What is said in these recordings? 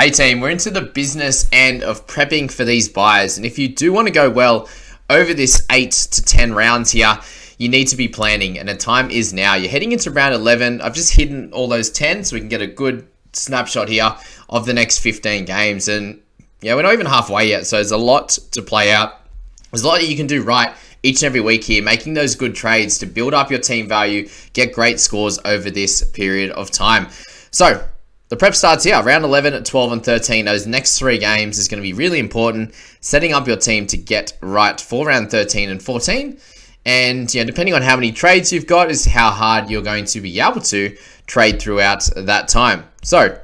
Hey team, we're into the business end of prepping for these buys, and if you do want to go well over this 8 to 10 rounds here, you need to be planning, and the time is now. You're heading into round 11. I've just hidden all those 10 so we can get a good snapshot here of the next 15 games, and yeah, we're not even halfway yet, so there's a lot to play out. There's a lot that you can do right each and every week here, making those good trades to build up your team value, get great scores over this period of time. So the prep starts here, round 11, 12, and 13. Those next 3 games is going to be really important, setting up your team to get right for round 13 and 14. And depending on how many trades you've got is how hard you're going to be able to trade throughout that time. So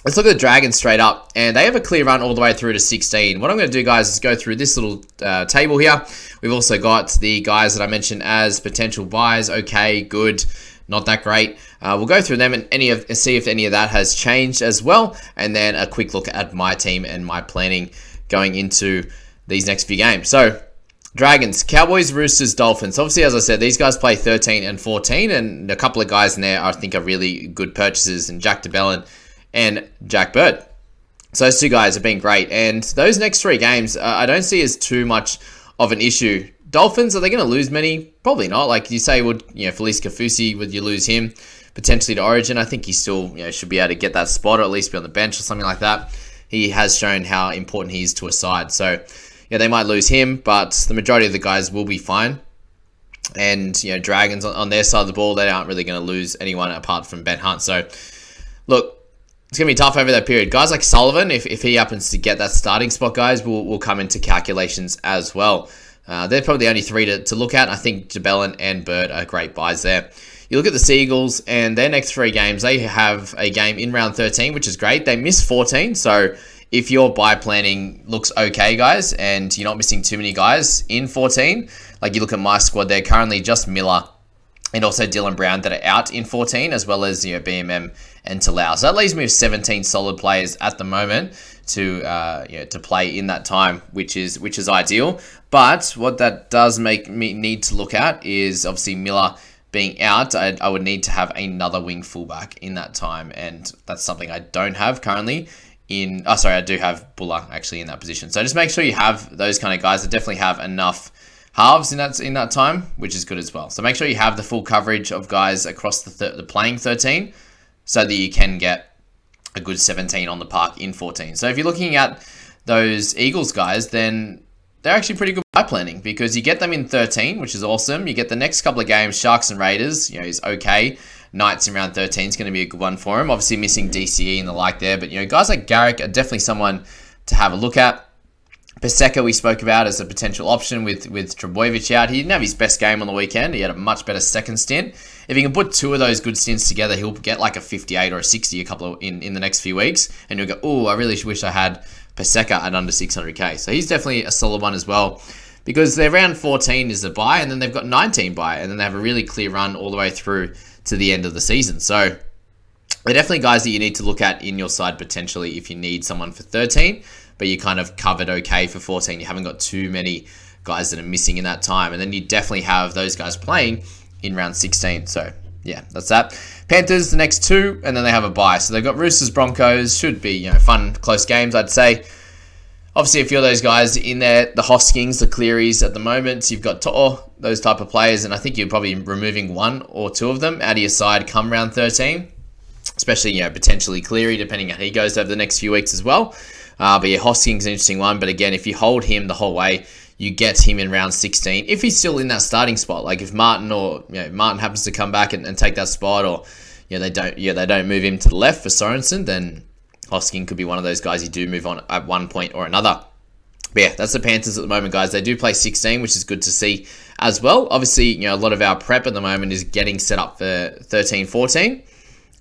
let's look at the Dragons straight up, and they have a clear run all the way through to 16. What I'm going to do, guys, is go through this little table here. We've also got the guys that I mentioned as potential buys. Okay, good, not that great. We'll go through them and see if any of that has changed as well, and then a quick look at my team and my planning going into these next few games. So Dragons, Cowboys, Roosters, Dolphins. Obviously, as I said, these guys play 13 and 14, and a couple of guys in there I think are really good purchases, and Jack de Belin and Jack Bird. So those 2 guys have been great, and those next 3 games I don't see as too much of an issue. Dolphins, are they going to lose many? Probably not. Like you say, Felice Kafusi, would you lose him potentially to Origin? I think he still should be able to get that spot, or at least be on the bench or something like that. He has shown how important he is to a side. So they might lose him, but the majority of the guys will be fine. And Dragons on their side of the ball, they aren't really going to lose anyone apart from Ben Hunt. So look, it's going to be tough over that period. Guys like Sullivan, if he happens to get that starting spot, guys, will come into calculations as well. They're probably the only 3 to look at. I think de Belin and Bird are great buys there. You look at the Seagulls, and their next 3 games, they have a game in round 13, which is great. They missed 14, so if your buy planning looks okay, guys, and you're not missing too many guys in 14, like you look at my squad, they're currently just Miller and also Dylan Brown that are out in 14, as well as BMM and Talau. So that leaves me with 17 solid players at the moment to play in that time, which is ideal. But what that does make me need to look at is obviously Miller being out. I would need to have another wing fullback in that time, and that's something I don't have currently. I do have Buller actually in that position. So just make sure you have those kind of guys that definitely have enough halves in that time, which is good as well. So make sure you have the full coverage of guys across the playing 13, so that you can get a good 17 on the park in 14. So if you're looking at those Eagles guys, then they're actually pretty good buy planning, because you get them in 13, which is awesome. You get the next couple of games, Sharks and Raiders, is okay. Knights in round 13 is going to be a good one for him. Obviously missing DCE and the like there, but guys like Garrick are definitely someone to have a look at. Paseka we spoke about as a potential option with Trebojevic out. He didn't have his best game on the weekend. He had a much better second stint. If he can put 2 of those good stints together, he'll get like a 58 or a 60 in the next few weeks, and you'll go, oh, I really wish I had Paseka at under 600k. So he's definitely a solid one as well, because their round 14 is the bye, and then they've got 19 bye, and then they have a really clear run all the way through to the end of the season. So they're definitely guys that you need to look at in your side potentially if you need someone for 13, but you kind of covered okay for 14. You haven't got too many guys that are missing in that time, and then you definitely have those guys playing in round 16. So yeah, that's that. Panthers the next 2, and then they have a bye. So they've got Roosters, Broncos. Should be fun, close games, I'd say. Obviously, if you're those guys in there, the Hoskins, the Clearys at the moment, you've got To'o, those type of players, and I think you're probably removing 1 or 2 of them out of your side come round 13, especially potentially Cleary, depending on how he goes over the next few weeks as well. But yeah, Hoskins is an interesting one. But again, if you hold him the whole way, you get him in round 16. If he's still in that starting spot, like if Martin Martin happens to come back and take that spot, or they don't move him to the left for Sorensen, then Hosking could be one of those guys you do move on at one point or another. But yeah, that's the Panthers at the moment, guys. They do play 16, which is good to see as well. Obviously, a lot of our prep at the moment is getting set up for 13, 14.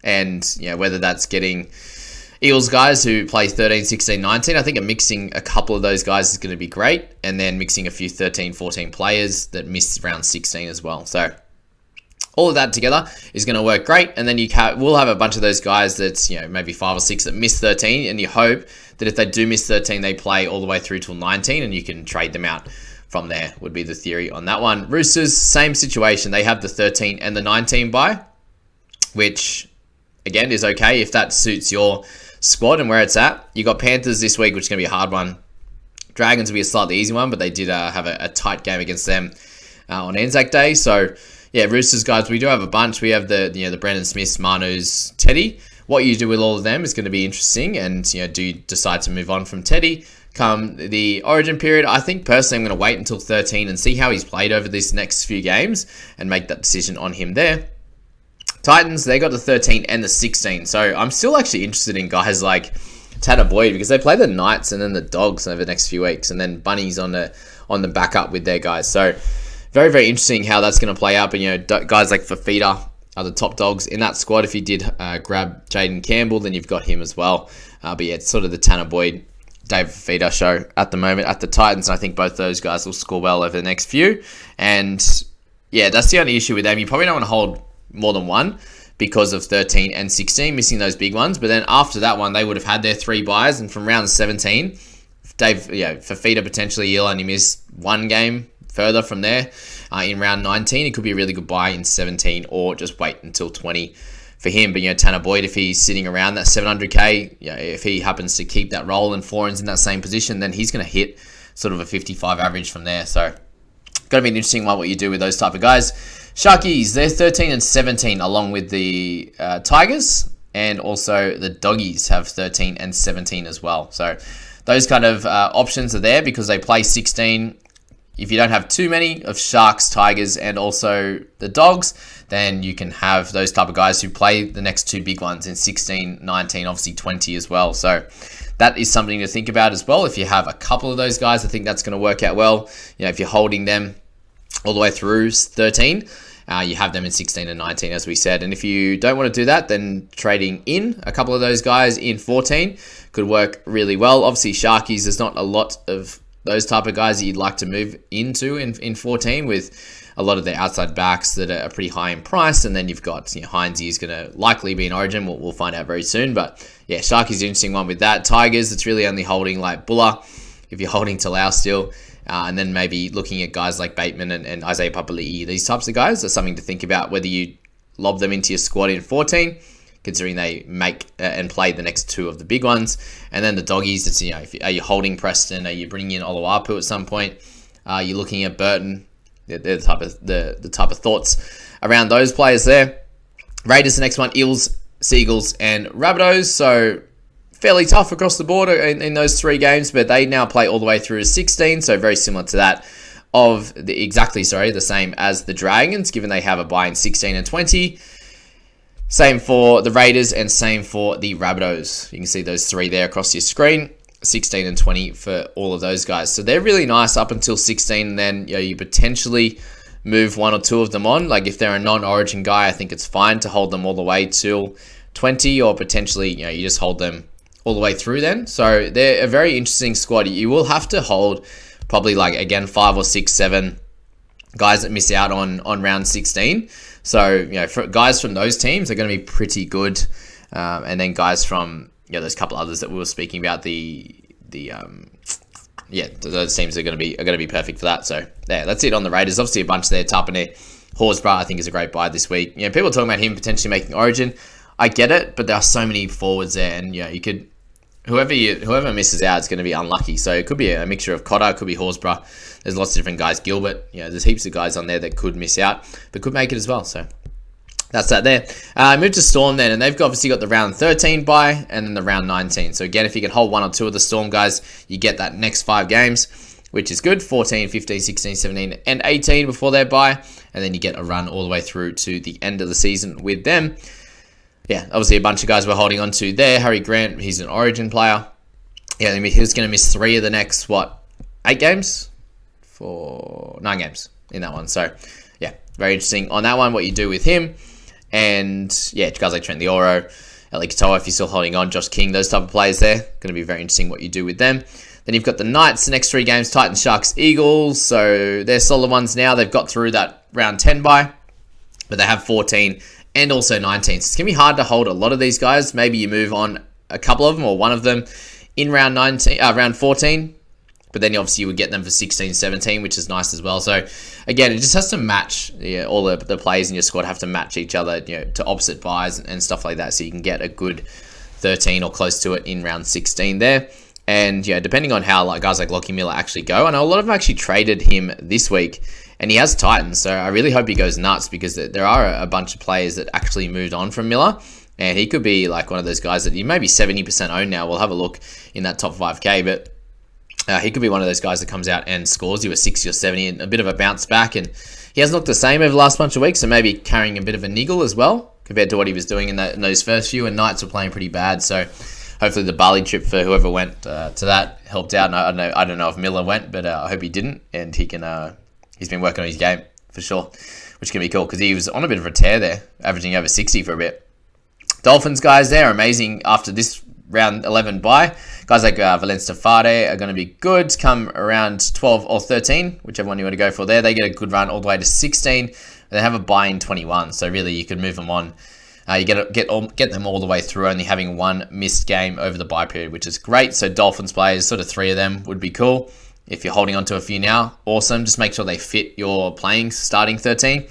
And, whether that's getting Eagles guys who play 13, 16, 19, I think mixing a couple of those guys is going to be great. And then mixing a few 13, 14 players that missed round 16 as well. So all of that together is going to work great. And then we'll have a bunch of those guys that's, maybe 5 or 6 that miss 13. And you hope that if they do miss 13, they play all the way through till 19 and you can trade them out from there, would be the theory on that one. Roosters, same situation. They have the 13 and the 19 bye, which again is okay if that suits your squad and where it's at. You got Panthers this week, which is going to be a hard one. Dragons will be a slightly easy one, but they did have a tight game against them on Anzac Day. So, yeah, Roosters, guys, we do have a bunch. We have the Brandon Smiths, Manus, Teddy. What you do with all of them is going to be interesting. And, do you decide to move on from Teddy come the Origin period? I think, personally, I'm going to wait until 13 and see how he's played over these next few games and make that decision on him there. Titans, they got the 13 and the 16. So, I'm still actually interested in guys like Tanner Boyd, because they play the Knights and then the Dogs over the next few weeks, and then Bunnies on the backup with their guys. So very, very interesting how that's going to play out. But guys like Fafita are the top dogs in that squad. If you did grab Jaden Campbell, then you've got him as well. But yeah, it's sort of the Tanner Boyd, David Fafita show at the moment at the Titans. And I think both those guys will score well over the next few. And yeah, that's the only issue with them. You probably don't want to hold more than one, because of 13 and 16, missing those big ones. But then after that one, they would have had their 3 buys. And from round 17, Fafita potentially, he'll only miss 1 game further from there. In round 19, it could be a really good buy in 17, or just wait until 20 for him. But, Tanner Boyd, if he's sitting around that 700k, if he happens to keep that role and Foran's in that same position, then he's going to hit sort of a 55 average from there. So, going to be an interesting one what you do with those type of guys. Sharkies, they're 13 and 17 along with the Tigers, and also the Doggies have 13 and 17 as well. So those kind of options are there because they play 16. If you don't have too many of Sharks, Tigers, and also the Dogs, then you can have those type of guys who play the next 2 big ones in 16, 19, obviously 20 as well. So that is something to think about as well. If you have a couple of those guys, I think that's going to work out well. If you're holding them all the way through 13, you have them in 16 and 19, as we said. And if you don't want to do that, then trading in a couple of those guys in 14 could work really well. Obviously, Sharkies, there's not a lot of those type of guys that you'd like to move into in 14, with a lot of their outside backs that are pretty high in price. And then you've got Heinze is going to likely be in Origin. We'll find out very soon. But yeah, Sharkies is an interesting one with that. Tigers, it's really only holding like Buller, if you're holding Talau still. And then maybe looking at guys like Bateman and Isaiah Papali'i. These types of guys are something to think about, whether you lob them into your squad in 14, considering they make and play the next 2 of the big ones. And then the Doggies, it's, are you holding Preston? Are you bringing in Oluwapu at some point? Are you looking at Burton? They're the type of thoughts around those players there. Raiders, the next one, Eels, Seagulls, and Rabbitohs. So fairly tough across the board in those 3 games, but they now play all the way through to 16, so very similar to that of the same as the Dragons, given they have a bye in 16 and 20. Same for the Raiders and same for the Rabbitohs. You can see those 3 there across your screen, 16 and 20 for all of those guys. So they're really nice up until 16, and then you potentially move 1 or 2 of them on. Like if they're a non-Origin guy, I think it's fine to hold them all the way till 20, or potentially you just hold them all the way through then. So they're a very interesting squad. You will have to hold probably 5 or 6, 7 guys that miss out on round 16. So, for guys from those teams are going to be pretty good. And then guys from, there's a couple others that we were speaking about, those teams are going to be perfect for that. So yeah, that's it on the Raiders. Obviously a bunch there. Tapine, Horsburgh, I think is a great buy this week. People are talking about him potentially making Origin. I get it, but there are so many forwards there, and you could, whoever misses out is going to be unlucky. So it could be a mixture of Cotter, it could be Horsburgh. There's lots of different guys. Gilbert, there's heaps of guys on there that could miss out, but could make it as well. So that's that there. Move to Storm then, and they've obviously got the round 13 bye and then the round 19. So again, if you can hold 1 or 2 of the Storm guys, you get that next 5 games, which is good. 14, 15, 16, 17, and 18 before their bye, and then you get a run all the way through to the end of the season with them. Yeah, obviously a bunch of guys we're holding on to there. Harry Grant, he's an Origin player. Yeah, he's going to miss 3 of the next, 8 games? 9 games in that one. So, yeah, very interesting on that one, what you do with him. And, yeah, guys like Trent Leoro, Eli Katoa, if you're still holding on, Josh King, those type of players there. Going to be very interesting what you do with them. Then you've got the Knights, the next 3 games, Titans, Sharks, Eagles. So, they're solid ones now. They've got through that round 10 bye, but they have 14 and also 19. So it's going to be hard to hold a lot of these guys. Maybe you move on a couple of them or one of them in round 14. But then obviously you would get them for 16, 17, which is nice as well. So again, it just has to match. All the players in your squad have to match each other, to opposite buys and stuff like that. So you can get a good 13 or close to it in round 16 there. And yeah, depending on how guys like Lockie Miller actually go, I know a lot of them actually traded him this week, and he has Titans, so I really hope he goes nuts, because there are a bunch of players that actually moved on from Miller, and he could be like one of those guys that you maybe 70% own now. We'll have a look in that top 5K, but he could be one of those guys that comes out and scores you a 60 or 70 and a bit of a bounce back, and he hasn't looked the same over the last bunch of weeks, so maybe carrying a bit of a niggle as well compared to what he was doing in those first few, and Knights were playing pretty bad, so hopefully the Bali trip for whoever went to that helped out. And I don't know if Miller went, but I hope he didn't, and he can. He's been working on his game for sure, which can be cool, because he was on a bit of a tear there, averaging over 60 for a bit. Dolphins guys, they're amazing after this round 11 bye. Guys like Valence Tafade are going to be good come around 12 or 13, whichever one you want to go for there. They get a good run all the way to 16. They have a bye in 21, so really you could move them on. You get them all the way through, only having one missed game over the bye period, which is great. So Dolphins players, sort of 3 of them would be cool. If you're holding on to a few now, awesome. Just make sure they fit your playing starting 13.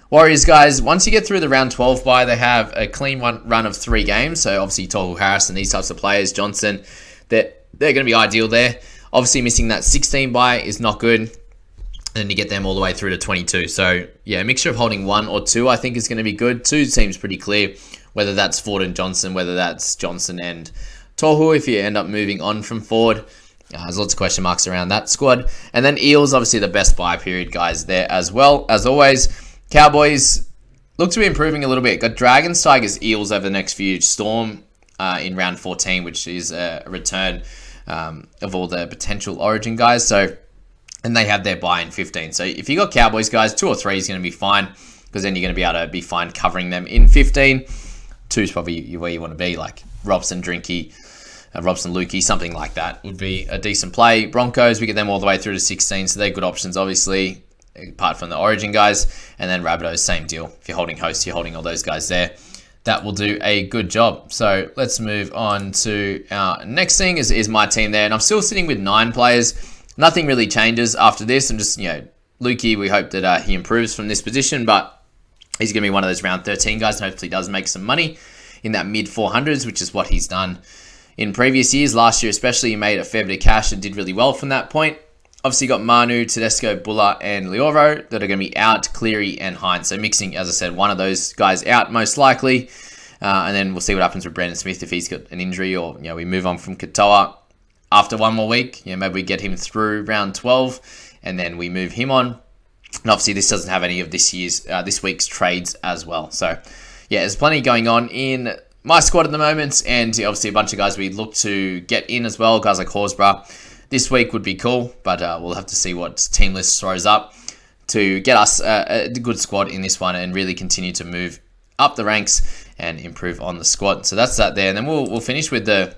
Warriors guys, once you get through the round 12 bye, they have a clean run of 3 games. So obviously Tohu Harris and these types of players, Johnson, they're going to be ideal there. Obviously missing that 16 bye is not good. And then you get them all the way through to 22. So yeah, a mixture of holding 1 or 2 I think is going to be good. 2 seems pretty clear, whether that's Ford and Johnson, whether that's Johnson and Tohu if you end up moving on from Ford. There's lots of question marks around that squad. And then Eels, obviously the best buy period guys there as well. As always, Cowboys look to be improving a little bit. Got Dragons, Tigers, Eels over the next few. Storm in round 14, which is a return of all the potential Origin guys. So, and they have their buy in 15. So if you got Cowboys guys, 2 or 3 is going to be fine, because then you're going to be able to be fine covering them in 15. 2 is probably where you want to be, like Robson, Drinky, Robson, Lukey, something like that would be a decent play. Broncos, we get them all the way through to 16, so they're good options, obviously, apart from the Origin guys. And then Rabbitohs, same deal. If you're holding hosts, you're holding all those guys there. That will do a good job. So let's move on to our next thing is my team there. And I'm still sitting with 9 players. Nothing really changes after this. And just, Lukey, we hope that he improves from this position, but he's going to be one of those round 13 guys and hopefully does make some money in that mid 400s, which is what he's done in previous years. Last year especially, he made a fair bit of cash and did really well from that point. Obviously got Manu, Tedesco, Buller, and Lioro that are going to be out, Cleary and Hines. So mixing, as I said, one of those guys out most likely. And then we'll see what happens with Brandon Smith if he's got an injury, or we move on from Katoa after one more week. Maybe we get him through round 12 and then we move him on. And obviously this doesn't have any of this week's trades as well. So yeah, there's plenty going on in my squad at the moment, and obviously a bunch of guys we look to get in as well. Guys like Horsburgh this week would be cool, but we'll have to see what Team List throws up to get us a good squad in this one and really continue to move up the ranks and improve on the squad. So that's that there, and then we'll finish with the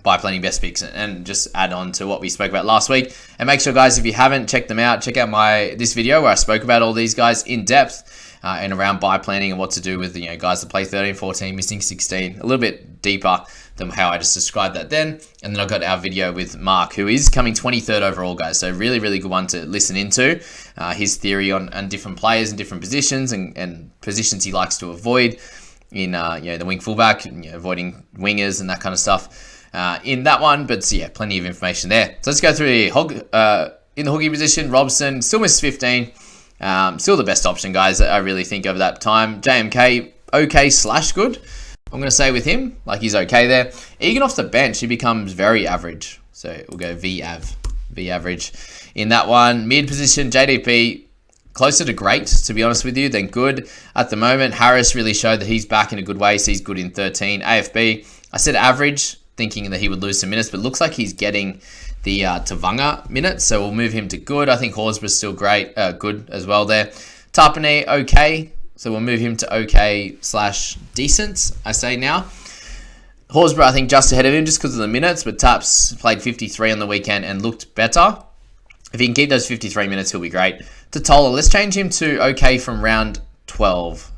buy planning best picks and just add on to what we spoke about last week. And make sure, guys, if you haven't checked them out, check out this video where I spoke about all these guys in depth. And around buy planning and what to do with guys that play 13, 14, missing 16, a little bit deeper than how I just described that then. And then I've got our video with Mark, who is coming 23rd overall, guys. So really, really good one to listen into. His theory on different players and different positions and positions he likes to avoid in the wing fullback, avoiding wingers and that kind of stuff in that one. But yeah, plenty of information there. So let's go through the in the hooky position. Robson still misses 15. Still the best option, guys, I really think over that time. JMK, okay/good. I'm going to say with him, like he's okay there. Egan off the bench, he becomes very average. So we'll go V average in that one. Mid position, JDP, closer to great, to be honest with you, than good at the moment. Harris really showed that he's back in a good way, so he's good in 13. AFB, I said average, thinking that he would lose some minutes, but looks like he's getting the Tavanga minutes, so we'll move him to good. I think Horsburgh's still good as well there. Tapane, okay, so we'll move him to okay/decent, I say now. Horsburgh, I think, just ahead of him just because of the minutes, but Taps played 53 on the weekend and looked better. If he can keep those 53 minutes, he'll be great. Totola, let's change him to okay from round 12.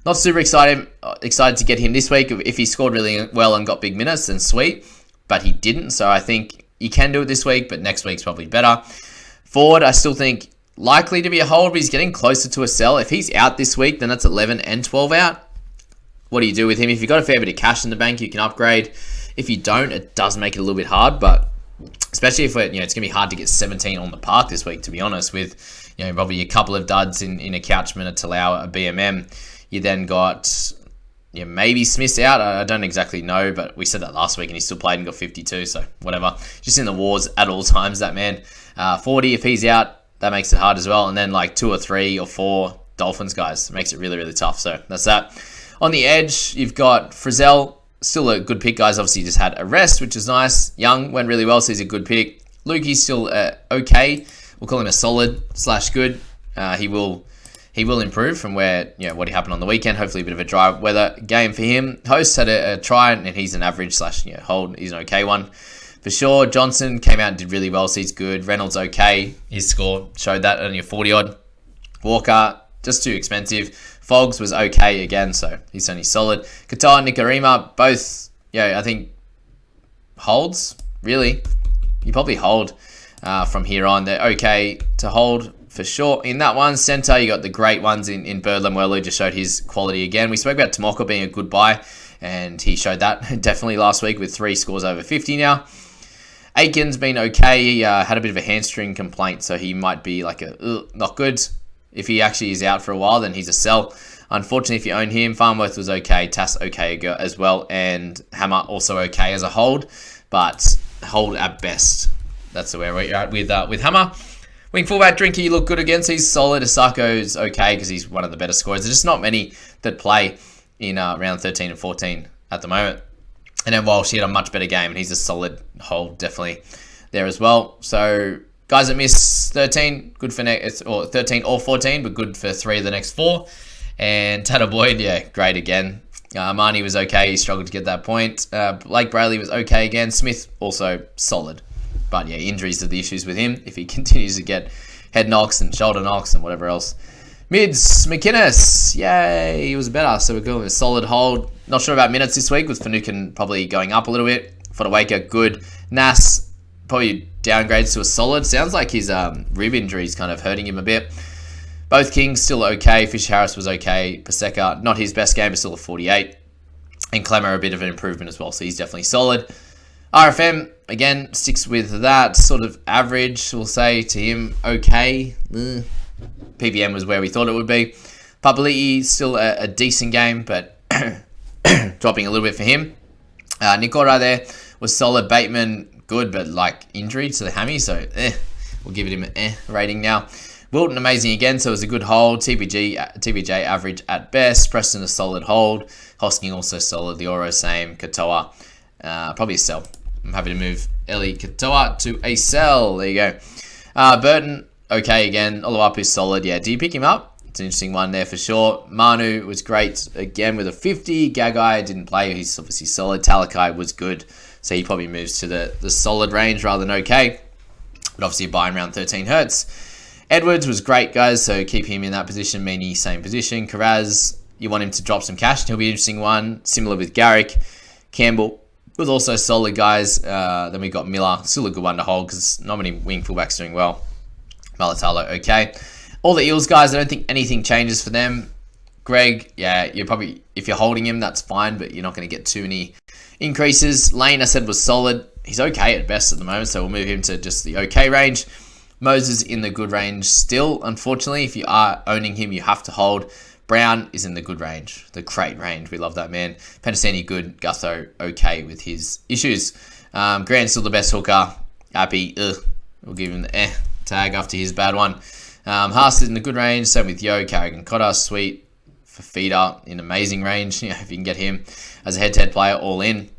Not super excited to get him this week. If he scored really well and got big minutes, then sweet, but he didn't, so I think you can do it this week, but next week's probably better. Ford, I still think likely to be a hold, but he's getting closer to a sell. If he's out this week, then that's 11 and 12 out. what do you do with him? If you've got a fair bit of cash in the bank, you can upgrade. If you don't, it does make it a little bit hard, but especially if it's going to be hard to get 17 on the park this week, to be honest, with probably a couple of duds in a Couchman, a Talau, a BMM. You then got maybe Smith's out. I don't exactly know, but we said that last week and he still played and got 52, so whatever. Just in the wars at all times, that man. 40, if he's out, that makes it hard as well. And then like 2 or 3 or 4 Dolphins guys. It makes it really, really tough. So that's that. On the edge, you've got Frizzell. Still a good pick, guys. Obviously, just had a rest, which is nice. Young went really well, so he's a good pick. Lukey's still okay. We'll call him a solid/good. He will improve from what happened on the weekend. Hopefully, a bit of a dry weather game for him. Host had a try, and he's an average/hold. He's an okay one. For sure, Johnson came out and did really well, so he's good. Reynolds okay. His score showed that, only a 40-odd. Walker, just too expensive. Fogs was okay again, so he's only solid. Katoa and Nikarima, both, I think, holds, really. You probably hold from here on. They're okay to hold for sure. In that one, center, you got the great ones in Bird Lemuelu, just showed his quality again. We spoke about Tomoko being a good buy, and he showed that definitely last week with 3 scores over 50 now. Aiken's been okay. He had a bit of a hamstring complaint, so he might be like not good. If he actually is out for a while, then he's a sell. Unfortunately, if you own him, Farnworth was okay, Tass okay as well, and Hammer also okay as a hold, but hold at best. That's where we're at with Hammer. Wing fullback Drinky, you look good again, so he's solid. Asako's okay because he's one of the better scorers. There's just not many that play in round 13 and 14 at the moment. And then Walsh, he had a much better game, and he's a solid hold, definitely there as well. So guys that miss 13, good for or 13 or 14, but good for 3 of the next 4. And Tanner Boyd, great again. Marnie was okay. He struggled to get that point. Blake Brayley was okay again. Smith also solid. But injuries are the issues with him if he continues to get head knocks and shoulder knocks and whatever else. Mids, McInnes, yay, he was better. So we're going with a solid hold. Not sure about minutes this week with Finucane probably going up a little bit. Fodawaker, good. Nas, probably downgrades to a solid. Sounds like his rib injury is kind of hurting him a bit. Both Kings still okay. Fisher Harris was okay. Paseka, not his best game, but still a 48. And Clemmer, a bit of an improvement as well, so he's definitely solid. RFM, again, sticks with that sort of average, we'll say, to him, okay. PVM was where we thought it would be. Papali'i, still a decent game, but dropping a little bit for him. Nikora there was solid. Bateman, good, but injury to the hammy, so we'll give it him an rating now. Wilton, amazing again, so it was a good hold. TBJ average at best. Preston, a solid hold. Hosking also solid. The Oro, same. Katoa, probably a sell. I'm happy to move Eli Katoa to a sell. There you go. Burton, okay again. Oluwapu is solid. Do you pick him up? It's an interesting one there for sure. Manu was great again with a 50. Gagai didn't play. He's obviously solid. Talakai was good. So he probably moves to the solid range rather than okay. But obviously buying around 13 hurts. Edwards was great, guys, so keep him in that position. Meany, same position. Karaz, you want him to drop some cash. He'll be an interesting one. Similar with Garrick. Campbell was also solid, guys. Then we got Miller. Still a good one to hold because not many wing fullbacks doing well. Malatalo, okay. All the Eels guys, I don't think anything changes for them. Greg, you're probably, if you're holding him, that's fine, but you're not going to get too many increases. Lane, I said, was solid. He's okay at best at the moment, so we'll move him to just the okay range. Moses in the good range still, unfortunately. If you are owning him, you have to hold. Brown is in the good range, the crate range. We love that man. Penasini good. Gutho okay with his issues. Grant's still the best hooker. Happy, we'll give him the tag after his bad one. Haas is in the good range. Same with Yo, Carrigan Cotter, sweet. Fafita in amazing range. If you can get him as a head-to-head player, all in.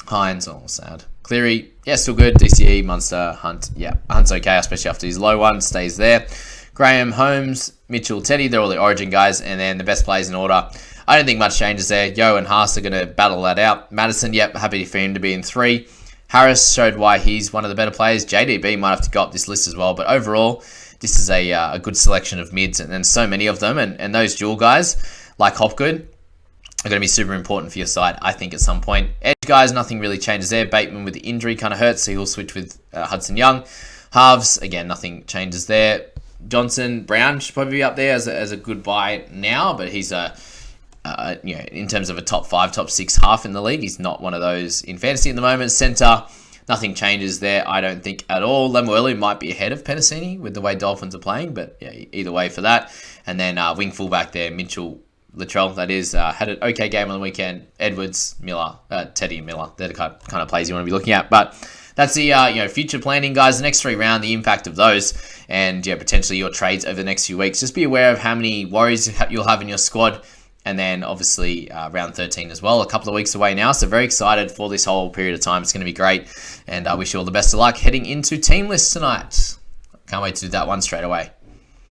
Hines, sad. Cleary, still good. DCE, Munster, Hunt. Hunt's okay, especially after his low one. Stays there. Graham, Holmes, Mitchell, Teddy, they're all the Origin guys. And then the best players in order. I don't think much changes there. Yo and Haas are going to battle that out. Madison, happy for him to be in 3. Harris showed why he's one of the better players. JDB might have to go up this list as well. But overall, this is a good selection of mids. And so many of them. And those dual guys, like Hopgood, are going to be super important for your side, I think, at some point. Edge guys, nothing really changes there. Bateman with the injury kind of hurts, so he'll switch with Hudson Young. Halves, again, nothing changes there. Johnson, Brown should probably be up there as a good buy now, but he's a in terms of a top 5, top 6 half in the league. He's not one of those in fantasy at the moment. Centre, nothing changes there, I don't think at all. Lemuelu might be ahead of Penasini with the way Dolphins are playing, but yeah, either way for that. And then wing fullback there, Mitchell Latrell, that is, had an okay game on the weekend. Edwards, Miller, Teddy and Miller, they're the kind of plays you want to be looking at. But that's the future planning, guys. The next 3 rounds, the impact of those, and potentially your trades over the next few weeks. Just be aware of how many Warriors you'll have in your squad. And then, obviously, round 13 as well, a couple of weeks away now. So very excited for this whole period of time. It's going to be great. And I wish you all the best of luck heading into Team List tonight. Can't wait to do that one straight away.